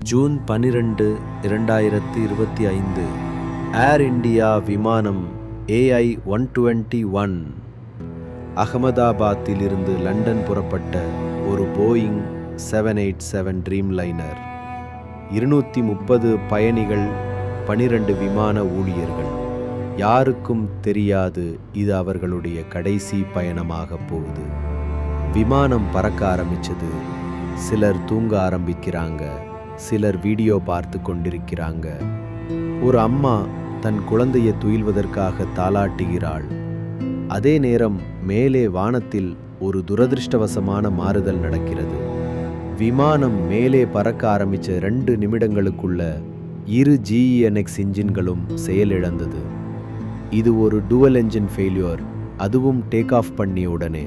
June 12, 2025 ஏர் India விமானம் AI-121 அகமதாபாத்திலிருந்து London புறப்பட்ட ஒரு போயிங் 787 ட்ரீம்லைனர். 230 பயணிகள், 12 விமான ஊழியர்கள். யாருக்கும் தெரியாது இது அவர்களுடைய கடைசி பயணமாக போகுது. விமானம் பறக்க ஆரம்பிச்சது. சிலர் தூங்க ஆரம்பிக்கிறாங்க, சிலர் வீடியோ பார்த்து கொண்டிருக்கிறாங்க. ஒரு அம்மா தன் குழந்தையை துயில்வதற்காக தாலாட்டுகிறாள். அதே நேரம் மேலே வானத்தில் ஒரு துரதிருஷ்டவசமான மாறுதல் நடக்கிறது. விமானம் மேலே பறக்க ஆரம்பித்த 2 நிமிடங்களுக்குள்ள 2 GEnx இன்ஜின்களும் செயலிழந்தது. இது ஒரு டுவல் என்ஜின் ஃபெயிலியர், அதுவும் டேக் ஆஃப் பண்ணிய உடனே.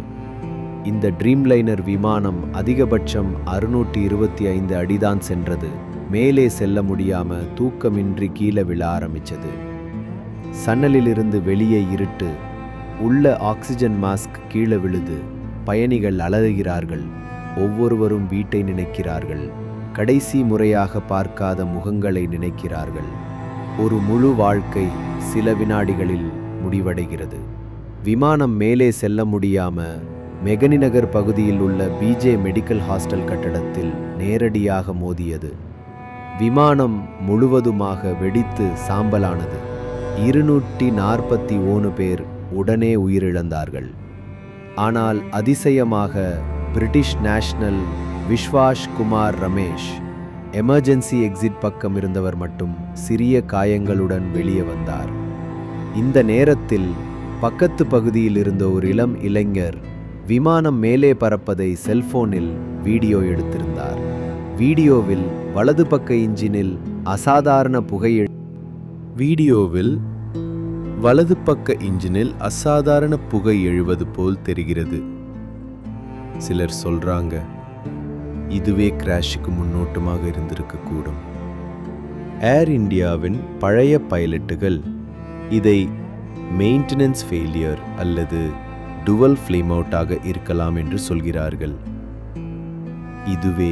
இந்த ட்ரீம்லைனர் விமானம் அதிகபட்சம் 625 அடிதான் சென்றது. மேலே செல்ல முடியாம தூக்கமின்றி கீழே விழ ஆரம்பிச்சது. சன்னலிலிருந்து வெளியே இருட்டு, உள்ள ஆக்சிஜன் மாஸ்க் கீழே விழுது. பயணிகள் அலறுகிறார்கள். ஒவ்வொருவரும் வீட்டை நினைக்கிறார்கள். கடைசி முறையாக பார்க்காத முகங்களை நினைக்கிறார்கள். ஒரு முழு வாழ்க்கை சில வினாடிகளில் முடிவடைகிறது. விமானம் மேலே செல்ல முடியாம மெகனி நகர் பகுதியில் உள்ள BJ மெடிக்கல் ஹாஸ்டல் கட்டடத்தில் நேரடியாக மோதியது. விமானம் முழுவதுமாக வெடித்து சாம்பலானது. 241 பேர் உடனே உயிரிழந்தார்கள். ஆனால் அதிசயமாக British National Vishwash Kumar Ramesh, emergency exit பக்கம் இருந்தவர் மட்டும் சிறிய காயங்களுடன் வெளியே வந்தார். இந்த நேரத்தில் பக்கத்து பகுதியில் இருந்த ஒரு இளம் இளைஞர் விமானம் மேலே பறப்பதை செல்போனில் வீடியோ எடுத்திருந்தார். வீடியோவில் வலது பக்க இன்ஜினில் அசாதாரண புகை எழுவது போல் தெரிகிறது. சிலர் சொல்றாங்க, இதுவே கிராஷுக்கு முன்னோட்டமாக இருந்திருக்க கூடும். ஏர் இந்தியாவின் பழைய பைலட்டுகள் இதை மெயின்டெனன்ஸ் ஃபெயிலியர் அல்லது டுவல் ஃப்ளேம் அவுட்டாக இருக்கலாம் என்று சொல்கிறார்கள். இதுவே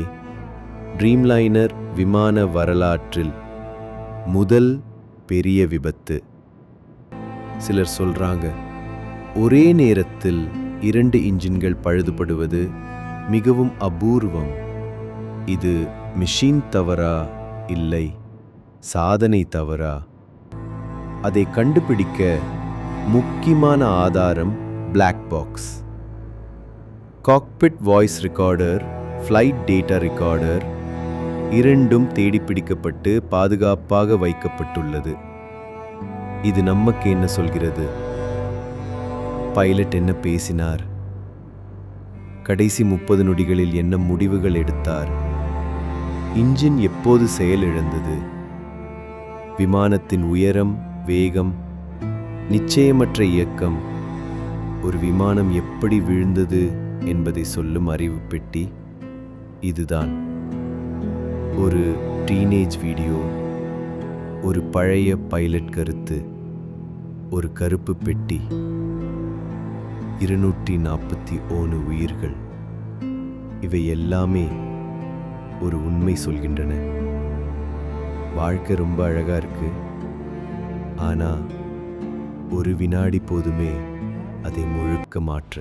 ட்ரீம்லைனர் விமான வரலாற்றில் முதல் பெரிய விபத்து. சிலர் சொல்றாங்க, ஒரே நேரத்தில் 2 இன்ஜின்கள் பழுதுபடுவது மிகவும் அபூர்வம். இது மிஷின் தவறா இல்லை சாதனை தவறா? அதை கண்டுபிடிக்க முக்கியமான ஆதாரம் black box. Cockpit voice recorder, flight data recorder இரண்டும் தேடிப்பிடிக்கப்பட்டு பாதுகாப்பாக வைக்கப்பட்டுள்ளது. இது நமக்கு என்ன சொல்கிறது? பைலட் என்ன பேசினார்? கடைசி 30 நொடிகளில் என்ன முடிவுகள் எடுத்தார்? இன்ஜின் எப்போது செயலிழந்தது? விமானத்தின் உயரம், வேகம், நிச்சயமற்ற இயக்கம், ஒரு விமானம் எப்படி விழுந்தது என்பதை சொல்லும் அறிவு பெட்டி இதுதான். ஒரு டீனேஜ் வீடியோ, ஒரு பழைய பைலட் கருத்து, ஒரு கருப்பு பெட்டி, 241 உயிர்கள். இவை எல்லாமே ஒரு உண்மை சொல்கின்றன. வாழ்க்கை ரொம்ப அழகா இருக்கு, ஆனா ஒரு வினாடி போதுமே அதை முழுக்க மாற்ற.